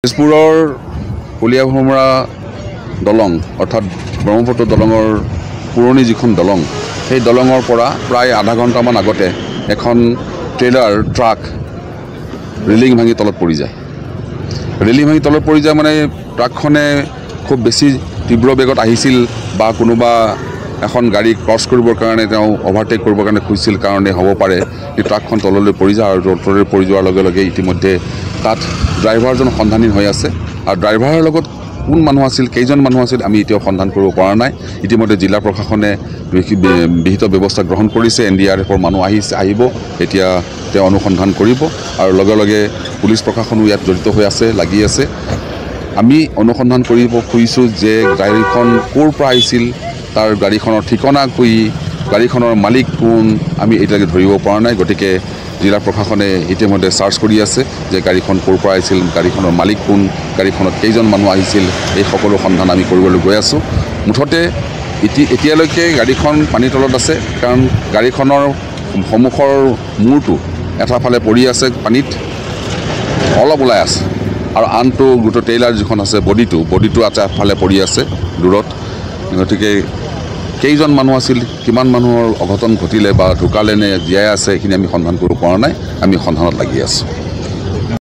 তেজপুৰৰ কলিয়াভোমৰা দলং অৰ্থাৎ ব্ৰহ্মপুত্ৰ দলঙৰ পুৰণি যিখন দলং সেই দলঙৰ পৰা প্ৰায় আধা ঘণ্টামান আগতে এখন ট্ৰেইলাৰ ট্ৰাক ৰেলিং ভাঙি তলত পৰি যায়। ৰেলিং ভাঙি তলত পৰি যায় মানে ট্ৰাকখনে খুব বেছি তীব্ৰ বেগত আহিছিল বা কোনোবা এখন গাড়ী ক্ৰছ কৰিবৰ কাৰণে তেওঁ অভাৰটেক কৰিবৰ কাৰণে খুজিছিল কাৰণে হ'ব পাৰে এই ট্ৰাকখন তললৈ পৰি যায় আৰু তললৈ পৰি যোৱাৰ লগে লগে ইতিমধ্যে তাত ড্ৰাইভাৰজন সন্ধানহীন হৈ আছে আৰু ড্ৰাইভাৰৰ লগত কোন মানুহ আছিল কেইজন মানুহ আছিল আমি এতিয়াও সন্ধান কৰিব পৰা নাই। ইতিমধ্যে জিলা প্ৰশাসনে বিহিত ব্যৱস্থা গ্ৰহণ কৰিছে। NDRFৰ মানুহ আহিব এতিয়া তেওঁ অনুসন্ধান কৰিব আৰু লগে লগে পুলিচ প্ৰশাসনো ইয়াত জড়িত হৈ আছে লাগি আছে। আমি অনুসন্ধান কৰিব খুজিছোঁ যে গাড়ীখন ক'ৰ পৰা আহিছিল তাৰ গাড়ীখনৰ ঠিকনা কি গাড়ীখনৰ মালিক কোন আমি এতিয়ালৈকে ধৰিব পৰা নাই। গতিকে জিলা প্ৰশাসনে ইতিমধ্যে চাৰ্চ কৰি আছে যে গাড়ীখন ক'ৰ পৰা আহিছিল গাড়ীখনৰ মালিক কোন গাড়ীখনত কেইজন মানুহ আহিছিল এই সকলো সন্ধান আমি কৰিবলৈ গৈ আছোঁ। মুঠতে এতিয়ালৈকে গাড়ীখন পানীৰ তলত আছে কাৰণ গাড়ীখনৰ সন্মুখৰ মূৰটো এটা ফালে পৰি আছে পানীত অলপ ওলাই আছে আৰু আনটো গোটেই ট্ৰেইলাৰ যিখন আছে বডিটো এফালে পৰি আছে দূৰত। গতিকে কেইজন মানুহ আছিল কিমান মানুহৰ অঘটন ঘটিলে বা ঢুকালে নে জীয়াই আছে এইখিনি আমি সন্ধান কৰিব পৰা নাই। আমি সন্ধানত লাগি আছোঁ।